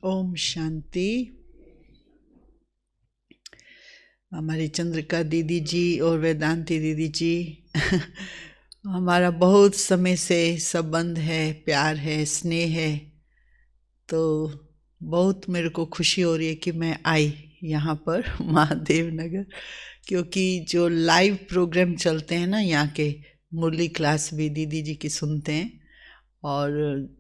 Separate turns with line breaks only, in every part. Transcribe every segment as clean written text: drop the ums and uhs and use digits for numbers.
ओम शांति। हमारी चंद्रिका दीदी जी और वेदांती दीदी जी हमारा बहुत समय से संबंध है, प्यार है, स्नेह है। तो बहुत मेरे को खुशी हो रही है कि मैं आई यहाँ पर महादेव नगर, क्योंकि जो लाइव प्रोग्राम चलते हैं ना यहाँ के, मुरली क्लास भी दीदी जी की सुनते हैं। और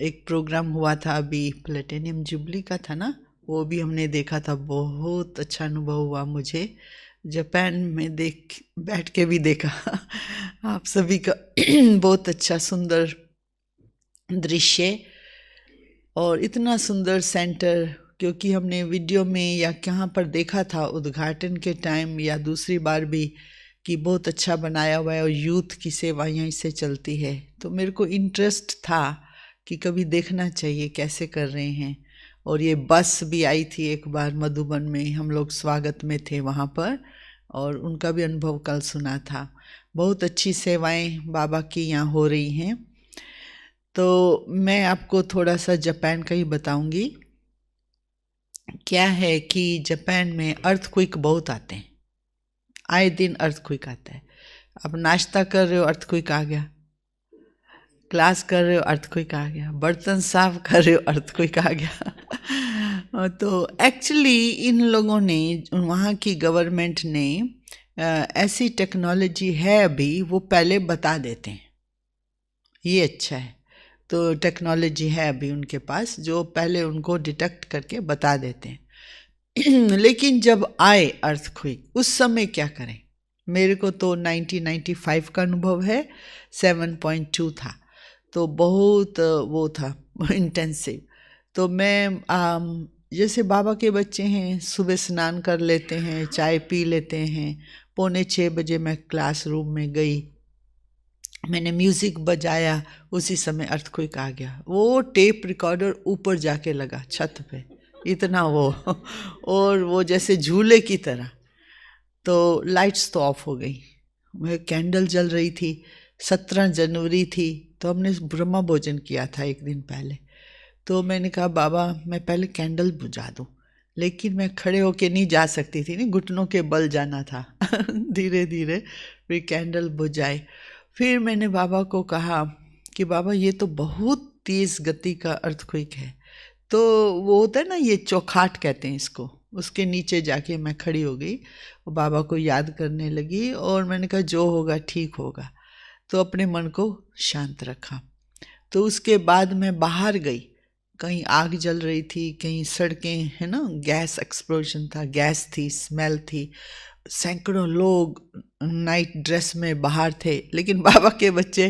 एक प्रोग्राम हुआ था अभी, प्लेटिनियम जुबली का था ना, वो भी हमने देखा था। बहुत अच्छा अनुभव हुआ मुझे, जापान में बैठ के भी देखा आप सभी का बहुत अच्छा सुंदर दृश्य और इतना सुंदर सेंटर। क्योंकि हमने वीडियो में या कहाँ पर देखा था उद्घाटन के टाइम या दूसरी बार भी कि बहुत अच्छा बनाया हुआ है और यूथ की सेवा यहीं से चलती है। तो मेरे को इंटरेस्ट था कि कभी देखना चाहिए कैसे कर रहे हैं। और ये बस भी आई थी एक बार मधुबन में, हम लोग स्वागत में थे वहाँ पर, और उनका भी अनुभव कल सुना था। बहुत अच्छी सेवाएं बाबा की यहाँ हो रही हैं। तो मैं आपको थोड़ा सा जापान का ही बताऊंगी। क्या है कि जापान में अर्थक्वेक बहुत आते हैं, आए दिन अर्थक्वेक आता है। अब नाश्ता कर रहे हो अर्थक्वेक आ गया, क्लास कर रहे हो अर्थक्वेक आ गया, बर्तन साफ कर रहे हो अर्थक्वेक आ गया तो एक्चुअली इन लोगों ने, वहाँ की गवर्नमेंट ने ऐसी टेक्नोलॉजी है अभी, वो पहले बता देते हैं। ये अच्छा है। तो टेक्नोलॉजी है अभी उनके पास जो पहले उनको डिटेक्ट करके बता देते हैं लेकिन जब आए अर्थक्वेक उस समय क्या करें। मेरे को तो 1995 का अनुभव है, 7.2 था, तो बहुत वो था इंटेंसिव। तो मैं जैसे बाबा के बच्चे हैं, सुबह स्नान कर लेते हैं, चाय पी लेते हैं, 5:45 मैं क्लासरूम में गई, मैंने म्यूज़िक बजाया, उसी समय अर्थक्वेक आ गया। वो टेप रिकॉर्डर ऊपर जाके लगा छत पे, इतना वो और वो जैसे झूले की तरह। तो लाइट्स तो ऑफ हो गई, वह कैंडल जल रही थी। 17 जनवरी थी, तो हमने ब्रह्मा भोजन किया था एक दिन पहले। तो मैंने कहा बाबा मैं पहले कैंडल बुझा दूँ, लेकिन मैं खड़े होके नहीं जा सकती थी, नहीं, घुटनों के बल जाना था धीरे धीरे फिर कैंडल बुझाई। फिर मैंने बाबा को कहा कि बाबा ये तो बहुत तेज़ गति का अर्थक्वेक है। तो वो होता है ना, ये चौखाट कहते हैं इसको, उसके नीचे जाके मैं खड़ी हो गई, बाबा को याद करने लगी और मैंने कहा जो होगा ठीक होगा। तो अपने मन को शांत रखा। तो उसके बाद मैं बाहर गई, कहीं आग जल रही थी, कहीं सड़कें है ना, गैस एक्सप्लोजन था, गैस थी, स्मेल थी, सैकड़ों लोग नाइट ड्रेस में बाहर थे, लेकिन बाबा के बच्चे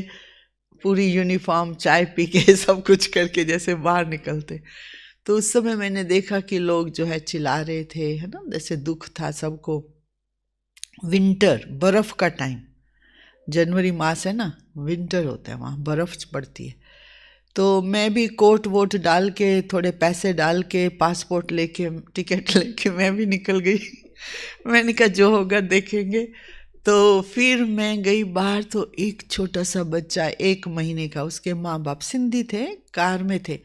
पूरी यूनिफॉर्म, चाय पी के सब कुछ करके जैसे बाहर निकलते। तो उस समय मैंने देखा कि लोग जो है चिल्ला रहे थे, है ना, जैसे दुख था सबको। विंटर, बर्फ का टाइम, जनवरी मास है ना, विंटर होता है वहाँ, बर्फ पड़ती है। तो मैं भी कोट वोट डाल के, थोड़े पैसे डाल के, पासपोर्ट लेके, टिकट लेके मैं भी निकल गई मैंने कहा जो होगा देखेंगे। तो फिर मैं गई बाहर, तो एक छोटा सा बच्चा 1 महीने का, उसके माँ बाप सिंधी थे, कार में थे,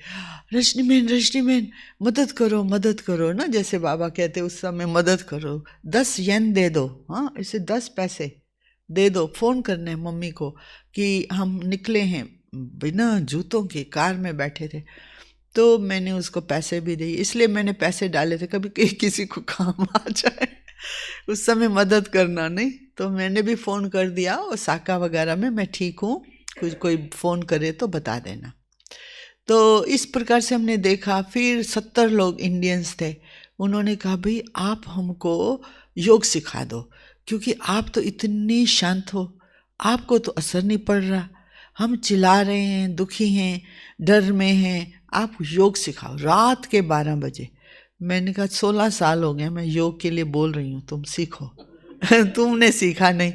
रश्मि मैन मदद करो मदद करो ना, जैसे बाबा कहते उस समय मदद करो, 10 येन दे दो, हाँ इसे 10 पैसे दे दो, फ़ोन करने मम्मी को कि हम निकले हैं, बिना जूतों के कार में बैठे थे। तो मैंने उसको पैसे भी दिए, इसलिए मैंने पैसे डाले थे कभी किसी को काम आ जाए उस समय मदद करना, नहीं तो मैंने भी फ़ोन कर दिया, और साका वगैरह में मैं ठीक हूँ, कुछ कोई फ़ोन करे तो बता देना। तो इस प्रकार से हमने देखा। फिर 70 लोग इंडियंस थे, उन्होंने कहा भाई आप हमको योग सिखा दो, क्योंकि आप तो इतनी शांत हो, आपको तो असर नहीं पड़ रहा, हम चिल्ला रहे हैं, दुखी हैं, डर में हैं, आप योग सिखाओ। रात के 12 बजे। मैंने कहा 16 साल हो गए मैं योग के लिए बोल रही हूँ, तुम सीखो तुमने सीखा नहीं,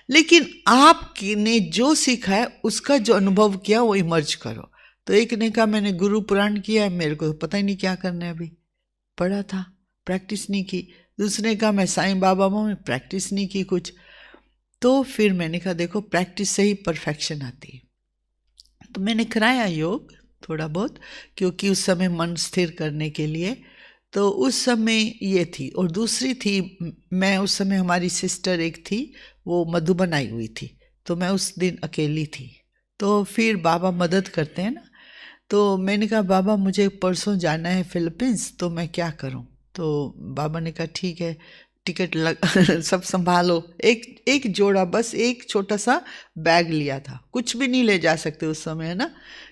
लेकिन आपने जो सीखा है उसका जो अनुभव किया वो इमर्ज करो। तो एक ने कहा मैंने गुरु पुराण किया है, मेरे को पता ही नहीं क्या करना है, अभी पढ़ा था, प्रैक्टिस नहीं की। दूसरे ने कहा मैं साईं बाबा में प्रैक्टिस नहीं की कुछ। तो फिर मैंने कहा देखो प्रैक्टिस से ही परफेक्शन आती है। तो मैंने कराया योग, थोड़ा बहुत, क्योंकि उस समय मन स्थिर करने के लिए। तो उस समय ये थी। और दूसरी थी, मैं उस समय, हमारी सिस्टर एक थी, वो मधुबन आई हुई थी, तो मैं उस दिन अकेली थी। तो फिर बाबा मदद करते हैं ना, तो मैंने कहा बाबा मुझे परसों जाना है फिलीपींस, तो मैं क्या करूं? तो बाबा ने कहा ठीक है, टिकट लग सब संभालो। एक एक जोड़ा, बस एक छोटा सा बैग लिया था, कुछ भी नहीं ले जा सकते उस समय, है ना,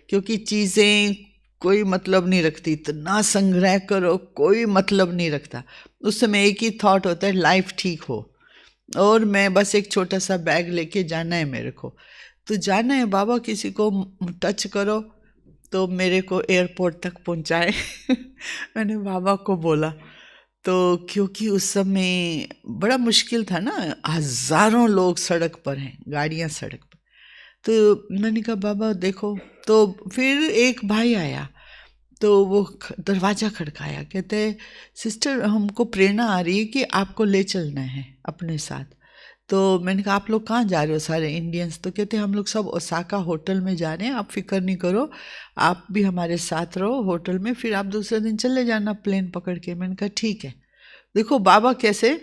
क्योंकि चीज़ें कोई मतलब नहीं रखती, इतना संग्रह करो कोई मतलब नहीं रखता। उस समय एक ही थॉट होता है, लाइफ ठीक हो। और मैं बस एक छोटा सा बैग लेके जाना है मेरे को, तो जाना है बाबा, किसी को टच करो तो मेरे को एयरपोर्ट तक पहुंचाए। मैंने बाबा को बोला। तो क्योंकि उस समय बड़ा मुश्किल था ना, हजारों लोग सड़क पर हैं, गाड़ियां सड़क पर। तो मैंने कहा बाबा देखो। तो फिर एक भाई आया, तो वो दरवाज़ा खड़काया, कहते सिस्टर हमको प्रेरणा आ रही है कि आपको ले चलना है अपने साथ। तो मैंने कहा आप लोग कहाँ जा रहे हो सारे इंडियंस? तो कहते हम लोग सब ओसाका होटल में जा रहे हैं, आप फिक्र नहीं करो, आप भी हमारे साथ रहो होटल में, फिर आप दूसरे दिन चले जाना प्लेन पकड़ के। मैंने कहा ठीक है। देखो बाबा कैसे,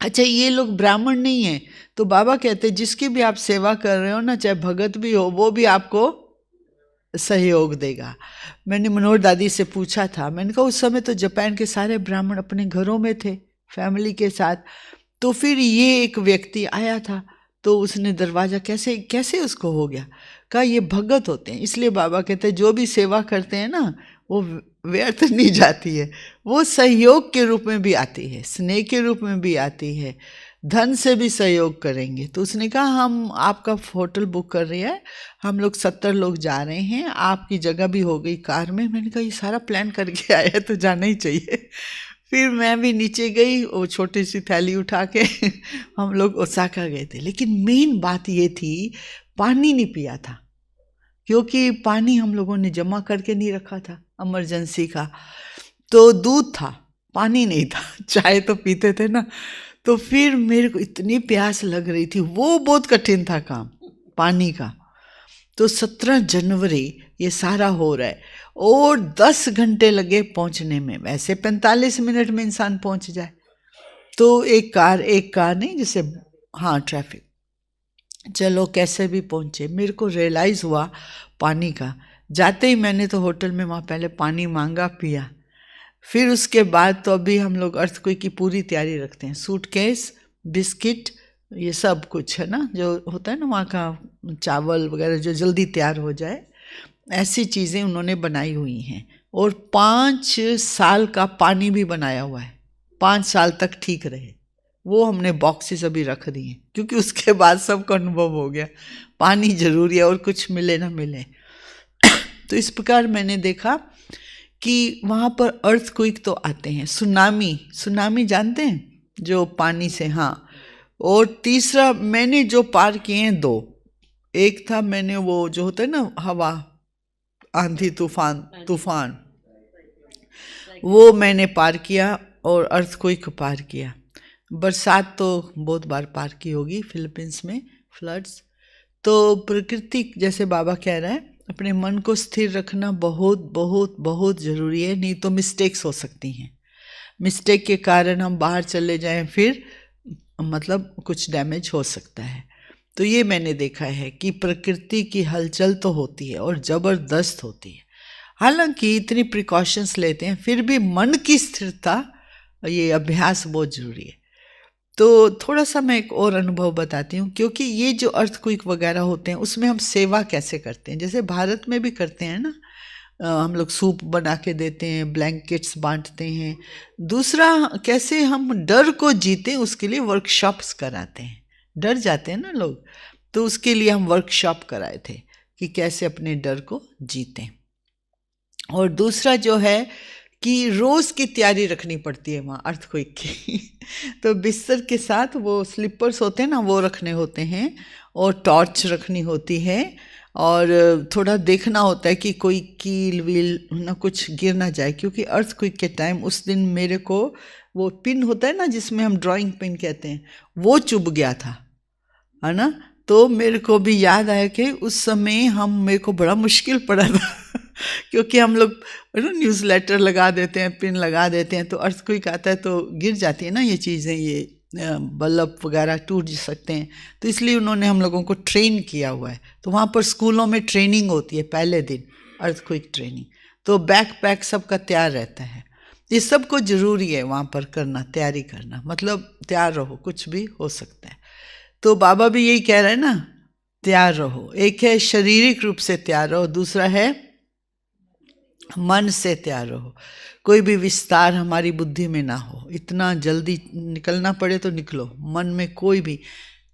अच्छा ये लोग ब्राह्मण नहीं है, तो बाबा कहते जिसकी भी आप सेवा कर रहे हो ना, चाहे भगत भी हो, वो भी आपको सहयोग देगा। मैंने मनोहर दादी से पूछा था, मैंने कहा उस समय तो जापान के सारे ब्राह्मण अपने घरों में थे फैमिली के साथ, तो फिर ये एक व्यक्ति आया था, तो उसने दरवाज़ा कैसे कैसे उसको हो गया? कहा ये भगत होते हैं, इसलिए बाबा कहते हैं जो भी सेवा करते हैं ना वो व्यर्थ नहीं जाती है, वो सहयोग के रूप में भी आती है, स्नेह के रूप में भी आती है, धन से भी सहयोग करेंगे। तो उसने कहा हम आपका होटल बुक कर रहे हैं, हम लोग 70 लोग जा रहे हैं, आपकी जगह भी हो गई कार में। मैंने कहा ये सारा प्लान करके आया है तो जाना ही चाहिए। फिर मैं भी नीचे गई, वो छोटी सी थैली उठा के हम लोग ओसाका गए थे। लेकिन मेन बात ये थी, पानी नहीं पिया था, क्योंकि पानी हम लोगों ने जमा करके नहीं रखा था इमरजेंसी का। तो दूध था, पानी नहीं था। चाय तो पीते थे ना। तो फिर मेरे को इतनी प्यास लग रही थी, वो बहुत कठिन था काम पानी का। तो 17 जनवरी ये सारा हो रहा है और 10 घंटे लगे पहुंचने में। वैसे 45 मिनट में इंसान पहुंच जाए। तो एक कार नहीं, जैसे हाँ ट्रैफिक, चलो कैसे भी पहुंचे। मेरे को रियलाइज़ हुआ पानी का, जाते ही मैंने तो होटल में वहाँ पहले पानी मांगा, पिया। फिर उसके बाद तो अभी हम लोग अर्थक्वेक की पूरी तैयारी रखते हैं, सूटकेस, बिस्किट, ये सब कुछ है ना, जो होता है ना वहाँ का चावल वगैरह जो जल्दी तैयार हो जाए, ऐसी चीज़ें उन्होंने बनाई हुई हैं। और 5 साल का पानी भी बनाया हुआ है, 5 साल तक ठीक रहे, वो हमने बॉक्सेस अभी रख दिए, क्योंकि उसके बाद सबको अनुभव हो गया पानी जरूरी है, और कुछ मिले ना मिले। तो इस प्रकार मैंने देखा कि वहाँ पर अर्थक्वेक तो आते हैं, सुनामी जानते हैं जो पानी से, हाँ। और तीसरा मैंने जो पार किए हैं 2, एक था मैंने वो जो होता है ना हवा, आंधी तूफान, वो मैंने पार किया, और अर्थक्वेक पार किया। बरसात तो बहुत बार पार की होगी फिलीपींस में, फ्लड्स। तो प्रकृति, जैसे बाबा कह रहा है, अपने मन को स्थिर रखना बहुत बहुत बहुत ज़रूरी है, नहीं तो मिस्टेक्स हो सकती हैं। मिस्टेक के कारण हम बाहर चले जाएं, फिर मतलब कुछ डैमेज हो सकता है। तो ये मैंने देखा है कि प्रकृति की हलचल तो होती है और ज़बरदस्त होती है। हालांकि इतनी प्रिकॉशंस लेते हैं, फिर भी मन की स्थिरता, ये अभ्यास बहुत ज़रूरी है। तो थोड़ा सा मैं एक और अनुभव बताती हूँ, क्योंकि ये जो अर्थक्वेक वगैरह होते हैं उसमें हम सेवा कैसे करते हैं, जैसे भारत में भी करते हैं ना, हम लोग सूप बना के देते हैं, ब्लैंकेट्स बांटते हैं। दूसरा, कैसे हम डर को जीते उसके लिए वर्कशॉप्स कराते हैं। डर जाते हैं ना लोग, तो उसके लिए हम वर्कशॉप कराए थे कि कैसे अपने डर को जीतें। और दूसरा जो है कि रोज़ की तैयारी रखनी पड़ती है वहाँ अर्थक्वेक की। तो बिस्तर के साथ वो स्लीपर्स होते हैं ना, वो रखने होते हैं, और टॉर्च रखनी होती है, और थोड़ा देखना होता है कि कोई कील वील ना कुछ गिर ना जाए, क्योंकि अर्थक्वेक के टाइम उस दिन मेरे को वो पिन होता है ना जिसमें हम ड्राइंग पिन कहते हैं, वो चुभ गया था, है ना। तो मेरे को भी याद आया कि उस समय मेरे को बड़ा मुश्किल पड़ा था क्योंकि हम लोग न्यूज़लेटर लगा देते हैं, पिन लगा देते हैं, तो अर्थक्वेक आता है तो गिर जाती है ना ये चीज़ें, ये बल्ब वगैरह टूट सकते हैं। तो इसलिए उन्होंने हम लोगों को ट्रेन किया हुआ है। तो वहाँ पर स्कूलों में ट्रेनिंग होती है पहले दिन, अर्थक्वेक ट्रेनिंग। तो बैकपैक सबका तैयार रहता है। ये सबको ज़रूरी है वहाँ पर करना, तैयारी करना, मतलब तैयार रहो, कुछ भी हो सकता है। तो बाबा भी यही कह रहे हैं ना, तैयार रहो। एक है शारीरिक रूप से तैयार रहो, दूसरा है मन से तैयार रहो। कोई भी विस्तार हमारी बुद्धि में ना हो, इतना जल्दी निकलना पड़े तो निकलो। मन में कोई भी,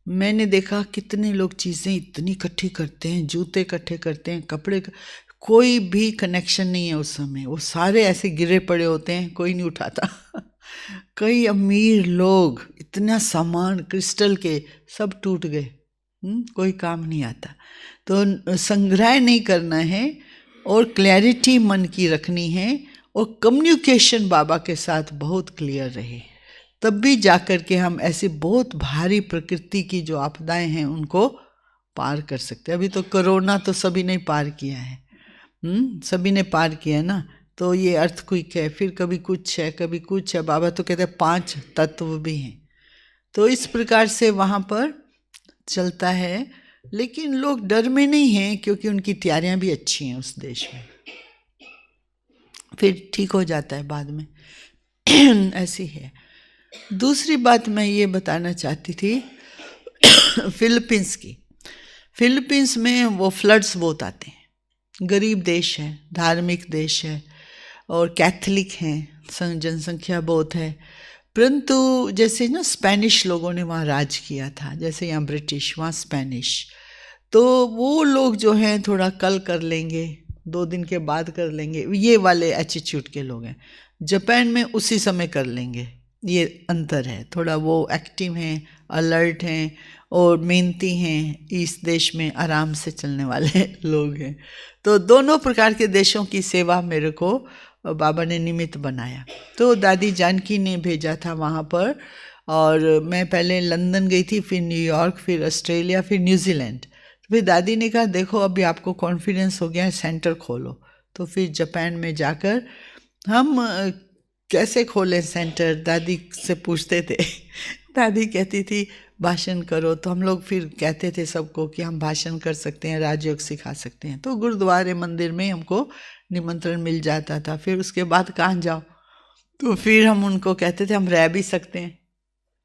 मैंने देखा कितने लोग चीज़ें इतनी इकट्ठी करते हैं, जूते इकट्ठे करते हैं, कपड़े, कोई भी कनेक्शन नहीं है उस समय। वो सारे ऐसे गिरे पड़े होते हैं, कोई नहीं उठाता कई अमीर लोग, इतना सामान क्रिस्टल के सब टूट गए, कोई काम नहीं आता। तो संग्रह नहीं करना है और क्लैरिटी मन की रखनी है और कम्युनिकेशन बाबा के साथ बहुत क्लियर रहे, तब भी जाकर के हम ऐसी बहुत भारी प्रकृति की जो आपदाएं हैं उनको पार कर सकते हैं। अभी तो कोरोना तो सभी ने पार किया है, सभी ने पार किया है ना। तो ये अर्थक्वेक है, फिर कभी कुछ है, कभी कुछ है। बाबा तो कहते हैं 5 तत्व भी हैं। तो इस प्रकार से वहाँ पर चलता है, लेकिन लोग डर में नहीं हैं क्योंकि उनकी तैयारियां भी अच्छी हैं उस देश में, फिर ठीक हो जाता है बाद में ऐसी है। दूसरी बात मैं ये बताना चाहती थी फिलीपींस की। फिलीपींस में वो फ्लड्स बहुत आते हैं, गरीब देश है, धार्मिक देश है और कैथलिक हैं, जनसंख्या बहुत है। परंतु जैसे ना स्पेनिश लोगों ने वहाँ राज किया था, जैसे यहाँ ब्रिटिश, वहाँ स्पेनिश, तो वो लोग जो हैं थोड़ा कल कर लेंगे, 2 दिन के बाद कर लेंगे, ये वाले एटीट्यूड के लोग हैं। जापान में उसी समय कर लेंगे, ये अंतर है थोड़ा। वो एक्टिव हैं, अलर्ट हैं और मेहनती हैं। इस देश में आराम से चलने वाले लोग हैं। तो दोनों प्रकार के देशों की सेवा मेरे को बाबा ने निमित्त बनाया। तो दादी जानकी ने भेजा था वहाँ पर, और मैं पहले लंदन गई थी, फिर न्यूयॉर्क, फिर ऑस्ट्रेलिया, फिर न्यूजीलैंड। फिर दादी ने कहा देखो अभी आपको कॉन्फिडेंस हो गया है, सेंटर खोलो। तो फिर जापान में जाकर हम कैसे खोलें सेंटर, दादी से पूछते थे दादी कहती थी भाषण करो, तो हम लोग फिर कहते थे सबको कि हम भाषण कर सकते हैं, राजयोग सिखा सकते हैं। तो गुरुद्वारे मंदिर में हमको निमंत्रण मिल जाता था। फिर उसके बाद कहाँ जाओ, तो फिर हम उनको कहते थे हम रह भी सकते हैं।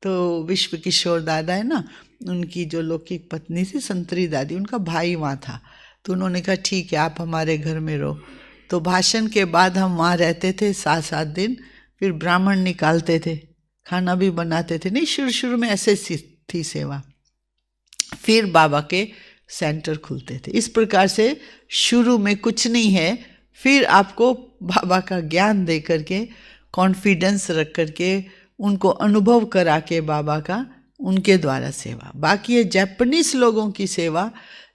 तो विश्व किशोर दादा है ना, उनकी जो लौकिक पत्नी थी संतरी दादी, उनका भाई वहाँ था। तो उन्होंने कहा ठीक है आप हमारे घर में रहो। तो भाषण के बाद हम वहाँ रहते थे 7-7 दिन। फिर ब्राह्मण निकालते थे, खाना भी बनाते थे। नहीं, शुरू शुरू में ऐसे थी सेवा। फिर बाबा के सेंटर खुलते थे। इस प्रकार से शुरू में कुछ नहीं है, फिर आपको बाबा का ज्ञान दे करके, कॉन्फिडेंस रख करके, उनको अनुभव करा के बाबा का, उनके द्वारा सेवा। बाकी ये जापानीज लोगों की सेवा,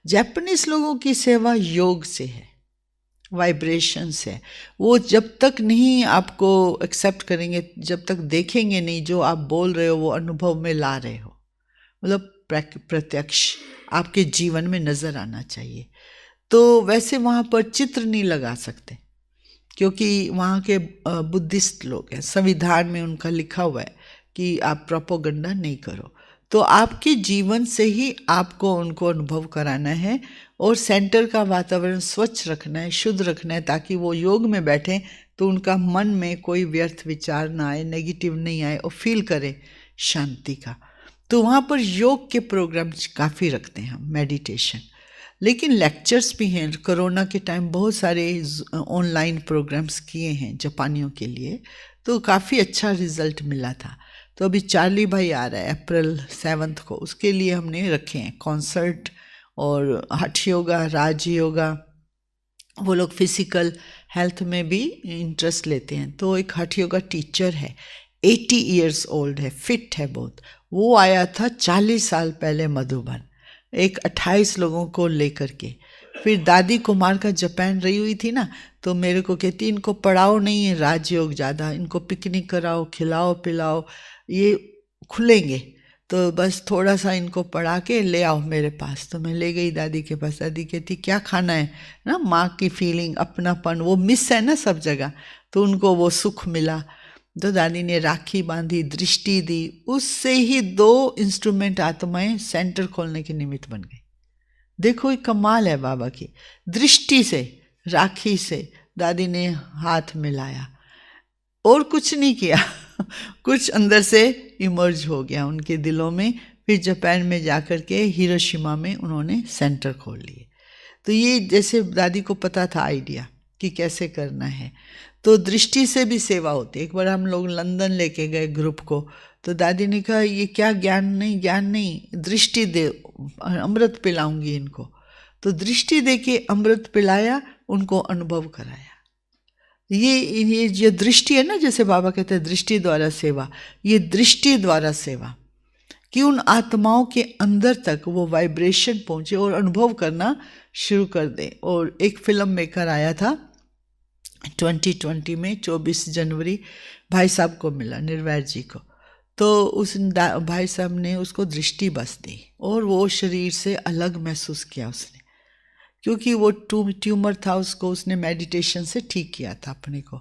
जापानीज लोगों की सेवा योग से है, वाइब्रेशन से। वो जब तक नहीं आपको एक्सेप्ट करेंगे, जब तक देखेंगे नहीं जो आप बोल रहे हो वो अनुभव में ला रहे हो, मतलब प्रत्यक्ष आपके जीवन में नज़र आना चाहिए। तो वैसे वहाँ पर चित्र नहीं लगा सकते क्योंकि वहाँ के बुद्धिस्ट लोग हैं, संविधान में उनका लिखा हुआ है कि आप प्रोपोगंडा नहीं करो। तो आपके जीवन से ही आपको उनको अनुभव कराना है और सेंटर का वातावरण स्वच्छ रखना है, शुद्ध रखना है, ताकि वो योग में बैठें तो उनका मन में कोई व्यर्थ विचार ना आए, नेगेटिव नहीं आए और फील करें शांति का। तो वहाँ पर योग के प्रोग्राम्स काफ़ी रखते हैं हम, मेडिटेशन, लेकिन लेक्चर्स भी हैं। कोरोना के टाइम बहुत सारे ऑनलाइन प्रोग्राम्स किए हैं जापानियों के लिए, तो काफ़ी अच्छा रिजल्ट मिला था। तो अभी चार्ली भाई आ रहा है अप्रैल 7 को, उसके लिए हमने रखे हैं कॉन्सर्ट और हठ योगा, राज योगा। वो लोग फिजिकल हेल्थ में भी इंटरेस्ट लेते हैं। तो एक हठ योगा टीचर है, 80 ईयर्स ओल्ड है, फिट है बहुत। वो आया था 40 साल पहले मधुबन, एक 28 लोगों को लेकर के। फिर दादी कुमार का जापान रही हुई थी ना, तो मेरे को कहती इनको पढ़ाओ नहीं है राजयोग ज़्यादा, इनको पिकनिक कराओ, खिलाओ पिलाओ, ये खुलेंगे। तो बस थोड़ा सा इनको पढ़ा के ले आओ मेरे पास। तो मैं ले गई दादी के पास। दादी कहती क्या खाना है ना, माँ की फीलिंग, अपनापन वो मिस है ना सब जगह, तो उनको वो सुख मिला। तो दादी ने राखी बांधी, दृष्टि दी, उससे ही 2 इंस्ट्रूमेंट आत्माएं सेंटर खोलने के निमित्त बन गई। देखो ये कमाल है बाबा की। दृष्टि से, राखी से दादी ने हाथ मिलाया और कुछ नहीं किया कुछ अंदर से इमर्ज हो गया उनके दिलों में। फिर जापान में जाकर के हिरोशिमा में उन्होंने सेंटर खोल लिए। तो ये जैसे दादी को पता था आइडिया कि कैसे करना है। तो दृष्टि से भी सेवा होती है। एक बार हम लोग लंदन लेके गए ग्रुप को, तो दादी ने कहा ये क्या ज्ञान नहीं, दृष्टि दे, अमृत पिलाऊंगी इनको। तो दृष्टि दे के अमृत पिलाया, उनको अनुभव कराया। ये जो दृष्टि है ना, जैसे बाबा कहते हैं दृष्टि द्वारा सेवा, ये दृष्टि द्वारा सेवा कि उन आत्माओं के अंदर तक वो वाइब्रेशन पहुंचे और अनुभव करना शुरू कर दे। और एक फिल्म मेकर आया था 2020 में, 24 जनवरी भाई साहब को मिला, निर्वैर जी को। तो उस भाई साहब ने उसको दृष्टि बस दी और वो शरीर से अलग महसूस किया उसने, क्योंकि वो ट्यूमर था, उसको उसने मेडिटेशन से ठीक किया था अपने को।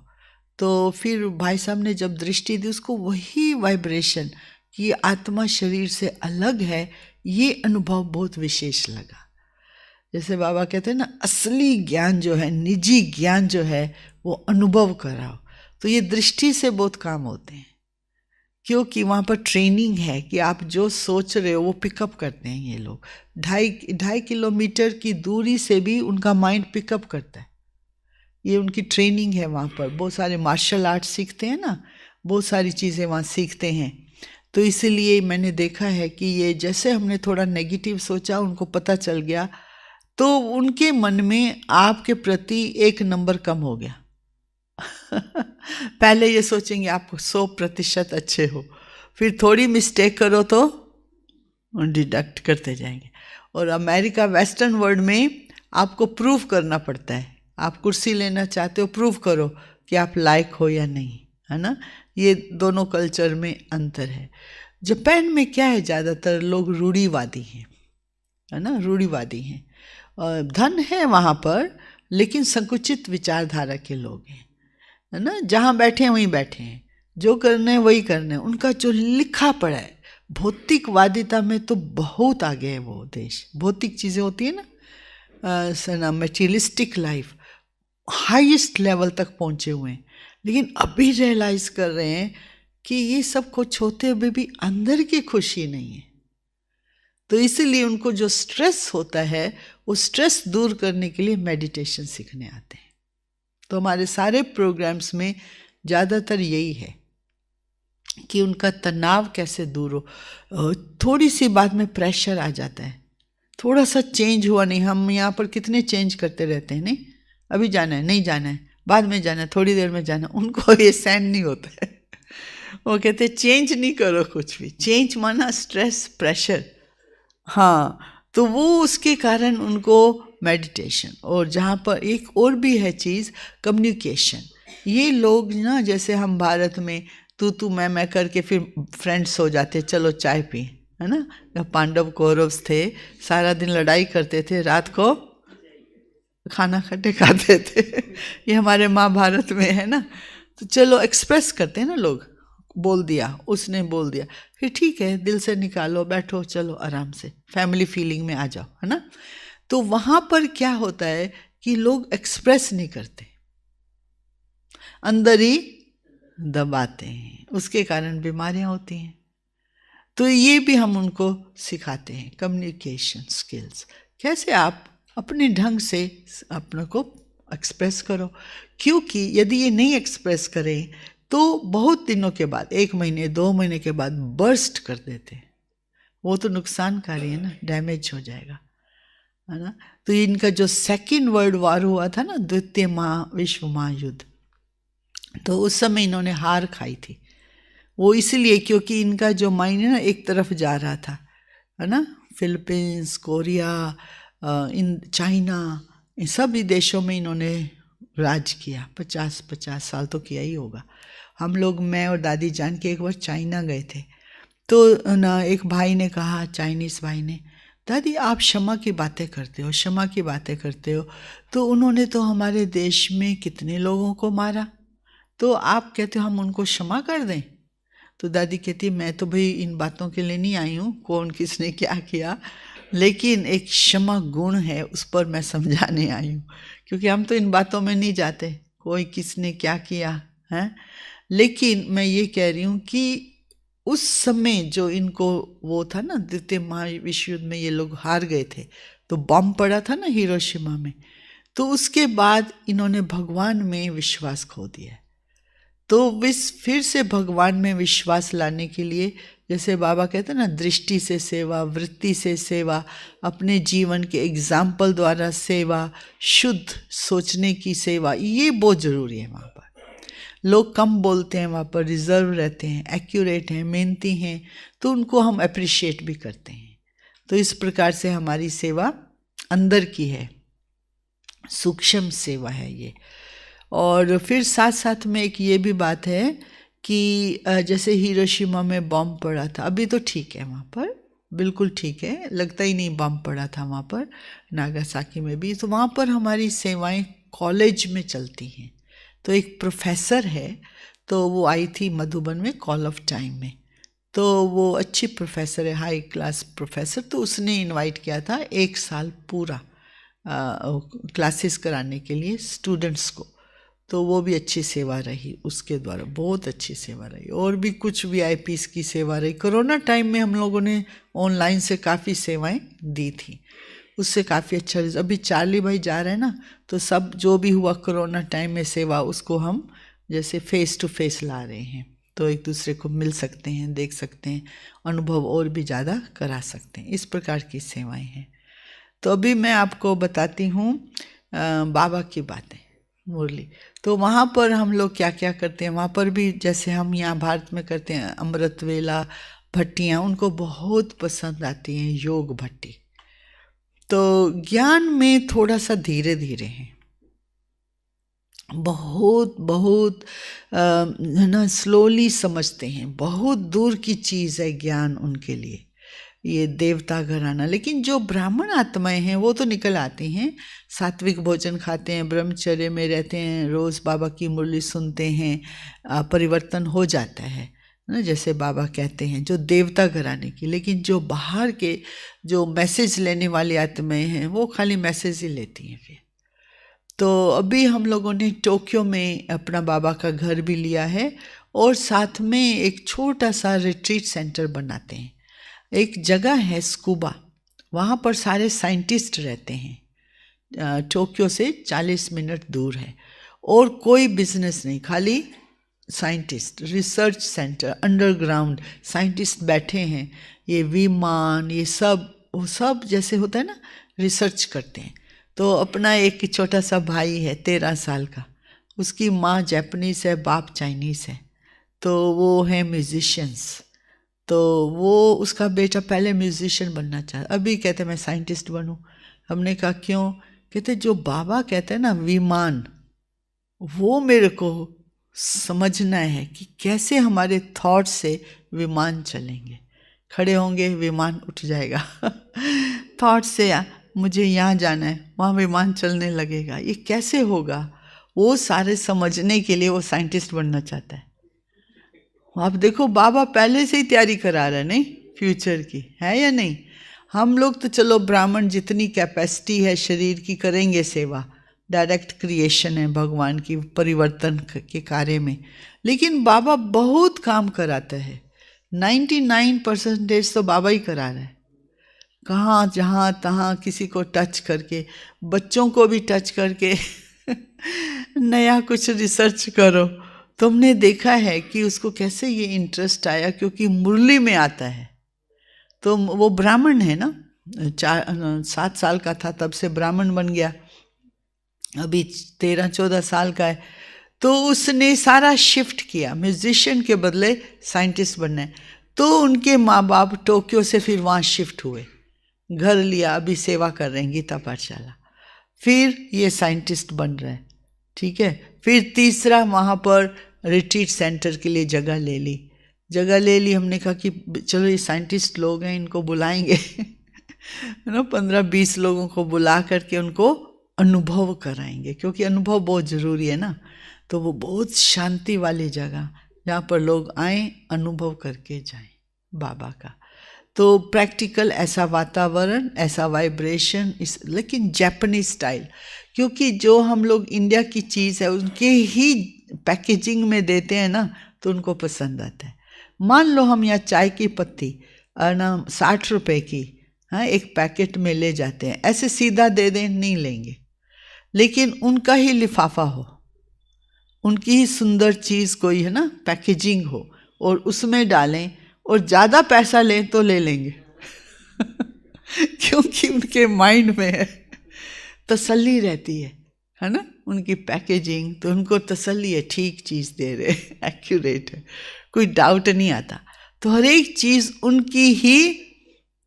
तो फिर भाई साहब ने जब दृष्टि दी, उसको वही वाइब्रेशन कि आत्मा शरीर से अलग है, ये अनुभव बहुत विशेष लगा। जैसे बाबा कहते हैं ना, असली ज्ञान जो है, निजी ज्ञान जो है, वो अनुभव कराओ। तो ये दृष्टि से बहुत काम होते हैं, क्योंकि वहाँ पर ट्रेनिंग है कि आप जो सोच रहे हो वो पिकअप करते हैं ये लोग। 2.5 किलोमीटर की दूरी से भी उनका माइंड पिकअप करता है। ये उनकी ट्रेनिंग है। वहाँ पर बहुत सारे मार्शल आर्ट सीखते हैं ना, बहुत सारी चीज़ें वहाँ सीखते हैं। तो इसीलिए मैंने देखा है कि ये जैसे हमने थोड़ा नेगेटिव सोचा, उनको पता चल गया, तो उनके मन में आपके प्रति 1 नंबर कम हो गया पहले ये सोचेंगे आप 100% अच्छे हो, फिर थोड़ी मिस्टेक करो तो डिडक्ट करते जाएंगे। और अमेरिका, वेस्टर्न वर्ल्ड में आपको प्रूव करना पड़ता है। आप कुर्सी लेना चाहते हो, प्रूव करो कि आप लायक हो या नहीं, है ना। ये दोनों कल्चर में अंतर है। जापान में क्या है, ज़्यादातर लोग रूढ़िवादी हैं, है ना, रूढ़िवादी हैं। और धन है वहाँ पर, लेकिन संकुचित विचारधारा के लोग हैं, है ना। जहाँ बैठे हैं वहीं बैठे हैं, जो करना है वही करना है। उनका जो लिखा पड़ा है, भौतिकवादिता में तो बहुत आगे है वो देश। भौतिक चीज़ें होती है ना, मटेरियलिस्टिक लाइफ हाईएस्ट लेवल तक पहुँचे हुए हैं, लेकिन अभी रियलाइज कर रहे हैं कि ये सब कुछ होते हुए भी अंदर की खुशी नहीं है। तो इसीलिए उनको जो स्ट्रेस होता है, वो स्ट्रेस दूर करने के लिए मेडिटेशन सीखने आते हैं। तो हमारे सारे प्रोग्राम्स में ज़्यादातर यही है कि उनका तनाव कैसे दूर हो। थोड़ी सी बात में प्रेशर आ जाता है, थोड़ा सा चेंज हुआ नहीं। हम यहाँ पर कितने चेंज करते रहते हैं, नहीं अभी जाना है, नहीं जाना है, बाद में जाना है, थोड़ी देर में जाना। उनको ये सहन नहीं होता है वो कहते चेंज नहीं करो कुछ भी। चेंज माना स्ट्रेस, प्रेशर। हाँ, तो वो उसके कारण उनको मेडिटेशन। और जहाँ पर एक और भी है चीज़, कम्युनिकेशन। ये लोग ना, जैसे हम भारत में तू मैं करके फिर फ्रेंड्स हो जाते, चलो चाय पी, है ना। जब पांडव कौरव थे, सारा दिन लड़ाई करते थे, रात को खाना खट्टे खाते थे ये हमारे महाभारत में है ना। तो चलो एक्सप्रेस करते हैं ना लोग, बोल दिया, उसने बोल दिया, फिर ठीक है, दिल से निकालो, बैठो, चलो आराम से फैमिली फीलिंग में आ जाओ, है ना। तो वहाँ पर क्या होता है कि लोग एक्सप्रेस नहीं करते, अंदर ही दबाते हैं, उसके कारण बीमारियाँ होती हैं। तो ये भी हम उनको सिखाते हैं, कम्युनिकेशन स्किल्स, कैसे आप अपने ढंग से अपने को एक्सप्रेस करो। क्योंकि यदि ये नहीं एक्सप्रेस करें तो बहुत दिनों के बाद, 1 महीने 2 महीने के बाद बर्स्ट कर देते हैं। वो तो नुकसानकारी है ना, डैमेज हो जाएगा, है ना। तो इनका जो 2nd वर्ल्ड वॉर हुआ था ना, द्वितीय विश्व महायुद्ध, तो उस समय इन्होंने हार खाई थी। वो इसलिए क्योंकि इनका जो माइंड है ना एक तरफ जा रहा था, है ना। फिलीपींस, कोरिया, इन चाइना, इन सभी देशों में इन्होंने राज किया। 50 साल तो किया ही होगा। हम लोग, मैं और दादी जान के एक बार चाइना गए थे, तो ना एक भाई ने कहा, चाइनीज़ भाई ने, दादी आप क्षमा की बातें करते हो, क्षमा की बातें करते हो, तो उन्होंने तो हमारे देश में कितने लोगों को मारा, तो आप कहते हो हम उनको क्षमा कर दें। तो दादी कहती मैं तो भाई इन बातों के लिए नहीं आई हूँ कौन किसने क्या किया, लेकिन एक क्षमा गुण है उस पर मैं समझाने आई हूँ, क्योंकि हम तो इन बातों में नहीं जाते कोई किसने क्या किया है। लेकिन मैं ये कह रही हूँ कि उस समय जो इनको वो था ना, द्वितीय महाविश्व युद्ध में ये लोग हार गए थे, तो बम पड़ा था ना हिरोशिमा में, तो उसके बाद इन्होंने भगवान में विश्वास खो दिया। तो फिर से भगवान में विश्वास लाने के लिए, जैसे बाबा कहते हैं ना, दृष्टि से सेवा, वृत्ति से सेवा, अपने जीवन के एग्जाम्पल द्वारा सेवा, शुद्ध सोचने की सेवा, ये बहुत ज़रूरी है। वहाँ पर लोग कम बोलते हैं, वहाँ पर रिजर्व रहते हैं, एक्यूरेट हैं, मेहनती हैं, तो उनको हम अप्रिशिएट भी करते हैं। तो इस प्रकार से हमारी सेवा अंदर की है, सूक्ष्म सेवा है ये। और फिर साथ साथ में एक ये भी बात है कि जैसे हिरोशिमा में बम पड़ा था, अभी तो ठीक है, वहाँ पर बिल्कुल ठीक है, लगता ही नहीं बम पड़ा था वहाँ पर, नागासाकी में भी। तो वहाँ पर हमारी सेवाएं कॉलेज में चलती हैं। तो एक प्रोफेसर है, तो वो आई थी मधुबन में कॉल ऑफ टाइम में, तो वो अच्छी प्रोफेसर है, हाई क्लास प्रोफेसर। तो उसने इनवाइट किया था 1 साल पूरा क्लासेस कराने के लिए स्टूडेंट्स को। तो वो भी अच्छी सेवा रही उसके द्वारा, बहुत अच्छी सेवा रही। और भी कुछ VIPs की सेवा रही। कोरोना टाइम में हम लोगों ने ऑनलाइन से काफ़ी सेवाएं दी थी, उससे काफ़ी अच्छा। अभी चार्ली भाई जा रहे हैं ना, तो सब जो भी हुआ कोरोना टाइम में सेवा, उसको हम जैसे फेस टू फेस ला रहे हैं, तो एक दूसरे को मिल सकते हैं, देख सकते हैं, अनुभव और भी ज़्यादा करा सकते हैं। इस प्रकार की सेवाएं हैं। तो अभी मैं आपको बताती हूँ बाबा की बातें, मुरली। तो वहाँ पर हम लोग क्या क्या करते हैं, वहाँ पर भी जैसे हम यहाँ भारत में करते हैं, अमृत वेला भट्टियाँ उनको बहुत पसंद आती हैं, योग भट्टी। तो ज्ञान में थोड़ा सा धीरे धीरे है, बहुत बहुत है ना, स्लोली समझते हैं, बहुत दूर की चीज़ है ज्ञान उनके लिए, ये देवता घराना। लेकिन जो ब्राह्मण आत्माएं हैं वो तो निकल आती हैं, सात्विक भोजन खाते हैं, ब्रह्मचर्य में रहते हैं, रोज़ बाबा की मुरली सुनते हैं, परिवर्तन हो जाता है ना, जैसे बाबा कहते हैं, जो देवता घराने की। लेकिन जो बाहर के जो मैसेज लेने वाली आत्माएं हैं वो खाली मैसेज ही लेती हैं फिर। तो अभी हम लोगों ने टोक्यो में अपना बाबा का घर भी लिया है, और साथ में एक छोटा सा रिट्रीट सेंटर बनाते हैं। एक जगह है स्कूबा, वहाँ पर सारे साइंटिस्ट रहते हैं, टोक्यो से 40 मिनट दूर है, और कोई बिजनेस नहीं, खाली scientist, research centre, underground scientist बैठे हैं। ये विमान, ये सब, वो सब जैसे होता है ना, रिसर्च करते हैं। तो अपना एक छोटा सा भाई है 13 साल का, उसकी माँ जापानीज़ है, बाप चाइनीज़ है, तो वो है म्यूजिशियंस। तो वो उसका बेटा पहले म्यूजिशियन बनना चाहता, अभी कहते मैं साइंटिस्ट बनूं। हमने कहा क्यों? कहते जो बाबा कहते हैं ना विमान, वो मेरे को समझना है कि कैसे हमारे थॉट से विमान चलेंगे, खड़े होंगे विमान उठ जाएगा थॉट से मुझे यहाँ जाना है, वहाँ विमान चलने लगेगा, ये कैसे होगा? वो सारे समझने के लिए वो साइंटिस्ट बनना चाहता है। आप देखो बाबा पहले से ही तैयारी करा रहे हैं, नहीं फ्यूचर की, है या नहीं? हम लोग तो चलो ब्राह्मण जितनी कैपेसिटी है शरीर की करेंगे सेवा, डायरेक्ट क्रिएशन है भगवान की परिवर्तन के कार्य में। लेकिन बाबा बहुत काम कराता है, 99% तो बाबा ही करा रहा है, कहाँ जहाँ तहाँ किसी को टच करके, बच्चों को भी टच करके नया कुछ रिसर्च करो। तुमने देखा है कि उसको कैसे ये इंटरेस्ट आया, क्योंकि मुरली में आता है। तो वो ब्राह्मण है ना, 7 साल का था तब से ब्राह्मण बन गया, अभी 13-14 साल का है। तो उसने सारा शिफ्ट किया, म्यूजिशियन के बदले साइंटिस्ट बनना है। तो उनके माँ बाप टोक्यो से फिर वहाँ शिफ्ट हुए, घर लिया, अभी सेवा कर रहे हैं गीता पाठशाला। फिर ये साइंटिस्ट बन रहे हैं, ठीक है। फिर तीसरा वहाँ पर रिट्रीट सेंटर के लिए जगह ले ली, जगह ले ली। हमने कहा कि चलो ये साइंटिस्ट लोग हैं, इनको बुलाएंगे है ना, 15-20 लोगों को बुला करके उनको अनुभव कराएंगे, क्योंकि अनुभव बहुत ज़रूरी है ना। तो वो बहुत शांति वाली जगह जहाँ पर लोग आए, अनुभव करके जाएं बाबा का। तो प्रैक्टिकल ऐसा वातावरण, ऐसा वाइब्रेशन, इस लेकिन जापानीज स्टाइल, क्योंकि जो हम लोग इंडिया की चीज़ है उनके ही पैकेजिंग में देते हैं ना, तो उनको पसंद आता है। मान लो हम यहाँ चाय की पत्ती ना 60 रुपए की, हाँ, एक पैकेट में ले जाते हैं, ऐसे सीधा दे दें नहीं लेंगे, लेकिन उनका ही लिफाफा हो, उनकी ही सुंदर चीज़ कोई है ना, पैकेजिंग हो, और उसमें डालें और ज़्यादा पैसा लें तो ले लेंगे क्योंकि उनके माइंड में है, तसल्ली रहती है ना, उनकी पैकेजिंग, तो उनको तसल्ली है, ठीक चीज़ दे रहे, एक्यूरेट है, कोई डाउट नहीं आता। तो हर एक चीज़ उनकी ही,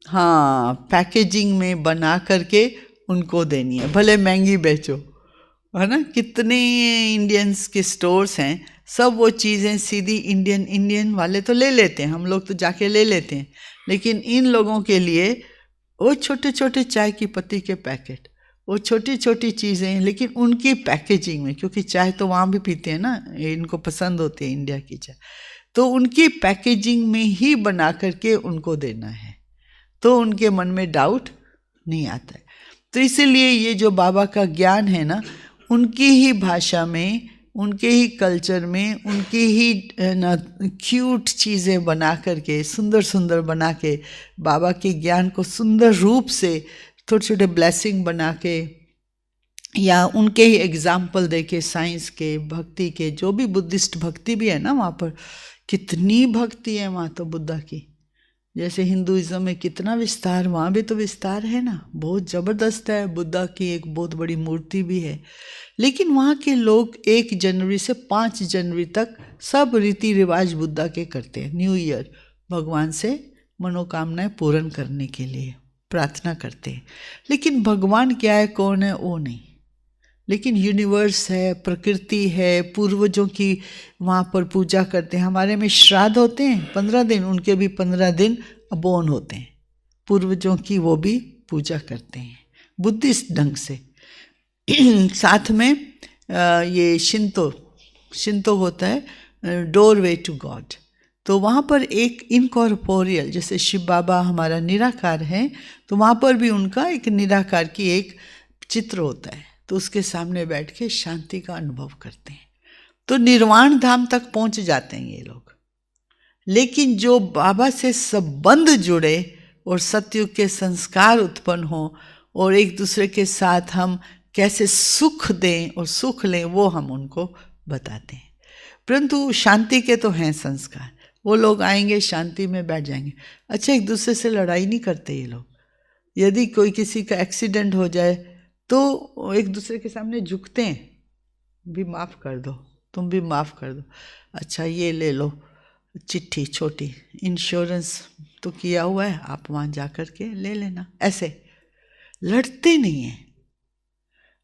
हाँ, पैकेजिंग में बना करके उनको देनी है, भले महंगी बेचो, है ना। कितने इंडियंस के स्टोर्स हैं, सब वो चीज़ें सीधी इंडियन वाले तो ले लेते हैं, हम लोग तो जाके ले लेते हैं, लेकिन इन लोगों के लिए वो छोटे छोटे चाय की पत्ती के पैकेट, वो छोटी छोटी चीज़ें, लेकिन उनकी पैकेजिंग में, क्योंकि चाय तो वहाँ भी पीते हैं ना, इनको पसंद होती है इंडिया की चाय, तो उनकी पैकेजिंग में ही बना करके उनको देना है, तो उनके मन में डाउट नहीं आता है। तो इसीलिए ये जो बाबा का ज्ञान है ना, उनकी ही भाषा में, उनके ही कल्चर में, उनकी ही ना क्यूट चीज़ें बना करके, सुंदर सुंदर बना के, बाबा के ज्ञान को सुंदर रूप से छोटे छोटे ब्लेसिंग बना के, या उनके ही एग्जाम्पल दे के, साइंस के, भक्ति के, जो भी बुद्धिस्ट भक्ति भी है ना, वहाँ पर कितनी भक्ति है वहाँ तो बुद्धा की। जैसे हिंदुइज्म में कितना विस्तार, वहाँ भी तो विस्तार है ना, बहुत ज़बरदस्त है। बुद्धा की एक बहुत बड़ी मूर्ति भी है, लेकिन वहाँ के लोग 1 जनवरी से 5 जनवरी तक सब रीति रिवाज बुद्धा के करते हैं। न्यू ईयर भगवान से मनोकामनाएं पूर्ण करने के लिए प्रार्थना करते हैं, लेकिन भगवान क्या है, कौन है, वो नहीं, लेकिन यूनिवर्स है, प्रकृति है, पूर्वजों की वहाँ पर पूजा करते हैं। हमारे में श्राद्ध होते हैं 15 दिन, उनके भी 15 दिन अबोन होते हैं, पूर्वजों की वो भी पूजा करते हैं बुद्धिस्ट ढंग से। साथ में ये शिंतो होता है डोरवे टू गॉड, तो वहाँ पर एक इनकॉर्पोरियल, जैसे शिव बाबा हमारा निराकार है, तो वहाँ पर भी उनका एक निराकार की एक चित्र होता है, तो उसके सामने बैठ के शांति का अनुभव करते हैं, तो निर्वाण धाम तक पहुंच जाते हैं ये लोग। लेकिन जो बाबा से संबंध जुड़े और सतयुग के संस्कार उत्पन्न हो, और एक दूसरे के साथ हम कैसे सुख दें और सुख लें, वो हम उनको बताते हैं। परंतु शांति के तो हैं संस्कार, वो लोग आएंगे शांति में बैठ जाएंगे। अच्छा, एक दूसरे से लड़ाई नहीं करते ये लोग। यदि कोई किसी का एक्सीडेंट हो जाए तो एक दूसरे के सामने झुकते हैं, भी माफ़ कर दो, तुम भी माफ़ कर दो, अच्छा ये ले लो चिट्ठी छोटी, इंश्योरेंस तो किया हुआ है, आप वहाँ जा कर के ले लेना। ऐसे लड़ते नहीं हैं,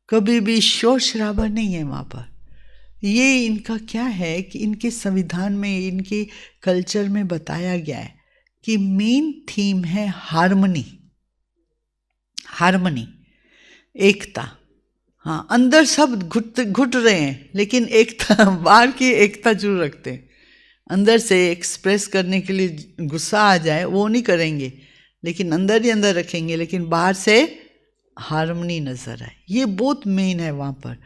कभी भी शोर शराबा नहीं है वहाँ पर। ये इनका क्या है कि इनके संविधान में, इनके कल्चर में बताया गया है कि मेन थीम है हार्मनी, हार्मनी, एकता। हाँ, अंदर सब घुट रहे हैं, लेकिन एकता, बाहर की एकता जरूर रखते हैं। अंदर से एक्सप्रेस करने के लिए गुस्सा आ जाए वो नहीं करेंगे, लेकिन अंदर ही अंदर रखेंगे, लेकिन बाहर से हार्मनी नजर आए, ये बहुत मेन है वहाँ पर।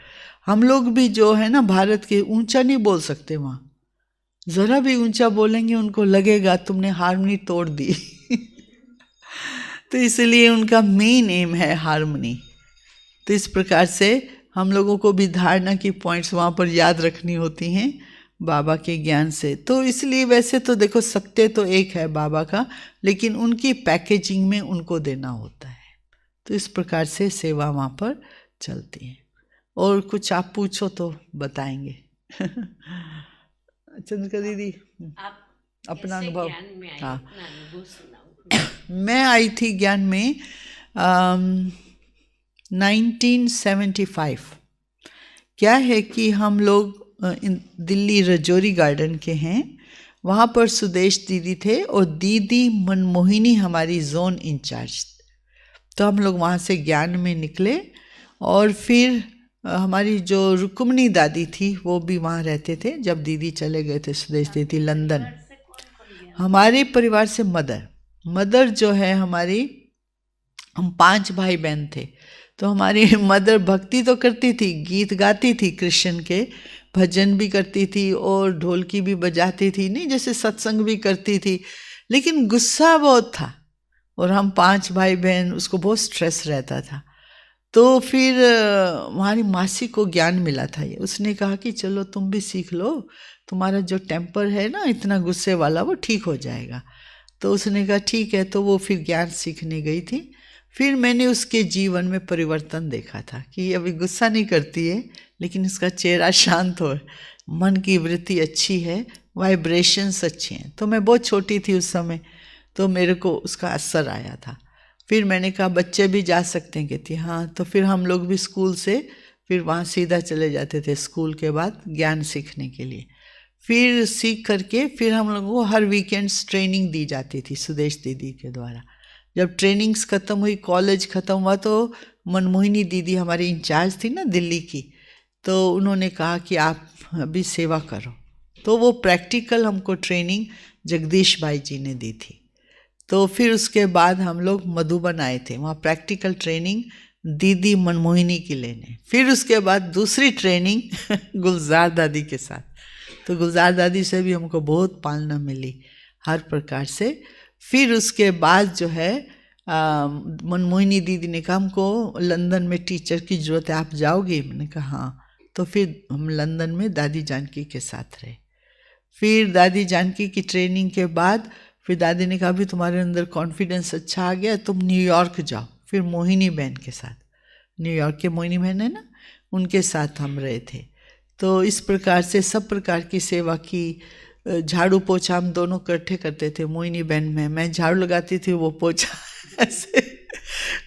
हम लोग भी जो है ना भारत के, ऊंचा नहीं बोल सकते वहाँ, जरा भी ऊंचा बोलेंगे उनको लगेगा तुमने हार्मनी तोड़ दी तो इसलिए उनका मेन एम है हार्मनी। तो इस प्रकार से हम लोगों को भी धारणा की पॉइंट्स वहाँ पर याद रखनी होती हैं बाबा के ज्ञान से। तो इसलिए वैसे तो देखो सत्य तो एक है बाबा का, लेकिन उनकी पैकेजिंग में उनको देना होता है। तो इस प्रकार से सेवा वहाँ पर चलती है। और कुछ आप पूछो तो बताएंगे चंद्रिका दीदी,
आप
अपना अनुभव। हाँ,
मैं आई थी ज्ञान में
1975। क्या है कि हम लोग दिल्ली रजौरी गार्डन के हैं, वहाँ पर सुदेश दीदी थे और दीदी मनमोहिनी हमारी जोन इंचार्ज। तो हम लोग वहाँ से ज्ञान में निकले और फिर हमारी जो रुक्मणी दादी थी वो भी वहाँ रहते थे जब दीदी चले गए थे सुदेश दीदी लंदन। हमारे परिवार से मदर जो है हमारी, हम 5 भाई बहन थे, तो हमारी मदर भक्ति तो करती थी, गीत गाती थी, कृष्ण के भजन भी करती थी और ढोलकी भी बजाती थी, नहीं जैसे सत्संग भी करती थी, लेकिन गुस्सा बहुत था और हम 5 भाई बहन, उसको बहुत स्ट्रेस रहता था। तो फिर हमारी मासी को ज्ञान मिला था ये, उसने कहा कि चलो तुम भी सीख लो, तुम्हारा जो टेम्पर है ना इतना गुस्से वाला वो ठीक हो जाएगा। तो उसने कहा ठीक है, तो वो फिर ज्ञान सीखने गई थी। फिर मैंने उसके जीवन में परिवर्तन देखा था कि अभी गुस्सा नहीं करती है, लेकिन इसका चेहरा शांत हो, मन की वृत्ति अच्छी है, वाइब्रेशंस अच्छे हैं। तो मैं बहुत छोटी थी उस समय, तो मेरे को उसका असर आया था। फिर मैंने कहा बच्चे भी जा सकते हैं, कहती हाँ। तो फिर हम लोग भी स्कूल से फिर वहाँ सीधा चले जाते थे स्कूल के बाद ज्ञान सीखने के लिए। फिर सीख करके फिर हम लोगों को हर वीकेंड्स ट्रेनिंग दी जाती थी सुदेश दीदी के द्वारा। जब ट्रेनिंग्स ख़त्म हुई, कॉलेज ख़त्म हुआ, तो मनमोहिनी दीदी हमारी इंचार्ज थी ना दिल्ली की, तो उन्होंने कहा कि आप अभी सेवा करो। तो वो प्रैक्टिकल हमको ट्रेनिंग जगदीश भाई जी ने दी थी। तो फिर उसके बाद हम लोग मधुबन आए थे, वहाँ प्रैक्टिकल ट्रेनिंग दीदी मनमोहिनी की लेने। फिर उसके बाद दूसरी ट्रेनिंग गुलजार दादी के साथ। तो गुलजार दादी से भी हमको बहुत पालना मिली हर प्रकार से। फिर उसके बाद जो है मनमोहिनी दीदी ने कहा हमको लंदन में टीचर की ज़रूरत है, आप जाओगे? मैंने कहा हाँ। तो फिर हम लंदन में दादी जानकी के साथ रहे। फिर दादी जानकी की ट्रेनिंग के बाद फिर दादी ने कहा भी तुम्हारे अंदर कॉन्फिडेंस अच्छा आ गया, तुम न्यूयॉर्क जाओ। फिर मोहिनी बहन के साथ, न्यूयॉर्क के मोहिनी बहन है ना, उनके साथ हम रहे थे। तो इस प्रकार से सब प्रकार की सेवा की। झाड़ू पोछा हम दोनों इकट्ठे करते थे, मोहिनी बहन में मैं झाड़ू लगाती थी, वो पोछा ऐसे।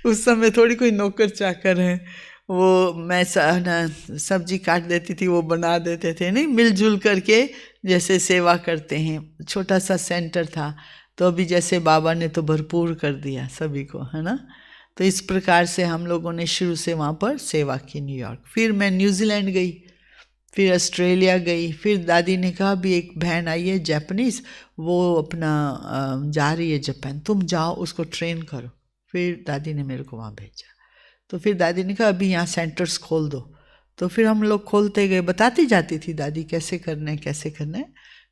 उस समय थोड़ी कोई नौकर चाकर है, वो मैं सब्जी काट देती थी, वो बना देते थे, नहीं मिलजुल करके जैसे सेवा करते हैं। छोटा सा सेंटर था, तो अभी जैसे बाबा ने तो भरपूर कर दिया सभी को, है ना। तो इस प्रकार से हम लोगों ने शुरू से वहाँ पर सेवा की न्यूयॉर्क। फिर मैं न्यूजीलैंड गई, फिर ऑस्ट्रेलिया गई। फिर दादी ने कहा भी एक बहन आई है जापानीज़, वो अपना जा रही है जापान, तुम जाओ उसको ट्रेन करो। फिर दादी ने मेरे को वहाँ भेजा। तो फिर दादी ने कहा अभी यहाँ सेंटर्स खोल दो। तो फिर हम लोग खोलते गए, बताती जाती थी दादी कैसे करना है कैसे करना है,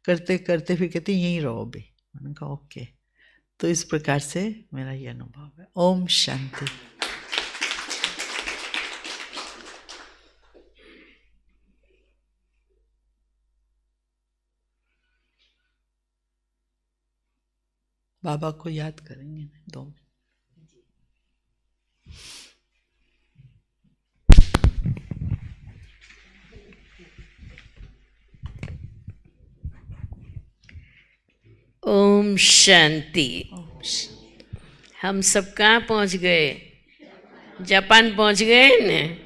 करते करते फिर कहती यहीं रहो अभी। मैंने कहा ओके। तो इस प्रकार से मेरा ये अनुभव है। ओम शांति। बाबा को याद करेंगे 2 मिनट।
ओम शांति। हम सब कहाँ पहुँच गए? जापान पहुँच गए न।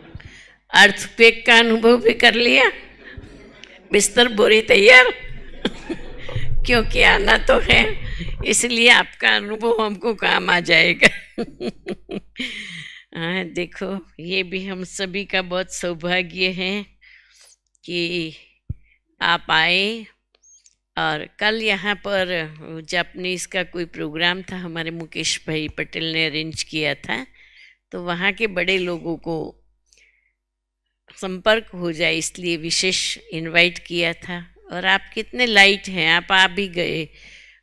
अर्थक्वेक का अनुभव भी कर लिया, बिस्तर बोरी तैयार क्योंकि आना तो है, इसलिए आपका अनुभव हमको काम आ जाएगा। हाँ देखो, ये भी हम सभी का बहुत सौभाग्य है कि आप आए। और कल यहाँ पर जापानीज़ का कोई प्रोग्राम था, हमारे मुकेश भाई पटेल ने अरेंज किया था, तो वहाँ के बड़े लोगों को संपर्क हो जाए इसलिए विशेष इनवाइट किया था। और आप कितने लाइट हैं, आप आ भी गए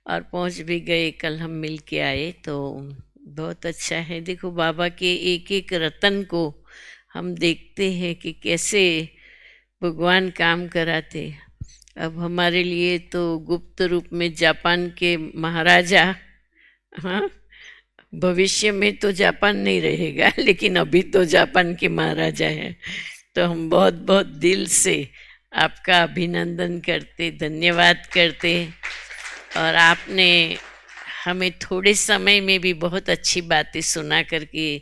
और पहुँच भी गए। कल हम मिल के आए तो बहुत अच्छा है। देखो बाबा के एक एक रतन को हम देखते हैं कि कैसे भगवान काम कराते। अब हमारे लिए तो गुप्त रूप में जापान के महाराजा, हाँ भविष्य में तो जापान नहीं रहेगा, लेकिन अभी तो जापान के महाराजा हैं। तो हम बहुत बहुत दिल से आपका अभिनंदन करते, धन्यवाद करते। और आपने हमें थोड़े समय में भी बहुत अच्छी बातें सुना करके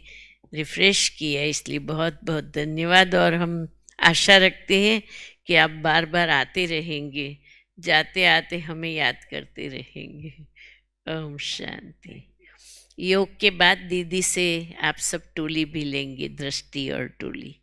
रिफ्रेश किया, इसलिए बहुत बहुत धन्यवाद। और हम आशा रखते हैं कि आप बार बार आते रहेंगे, जाते आते हमें याद करते रहेंगे। ओम शांति। योग के बाद दीदी से आप सब टूली भी लेंगे, दृष्टि और टूली।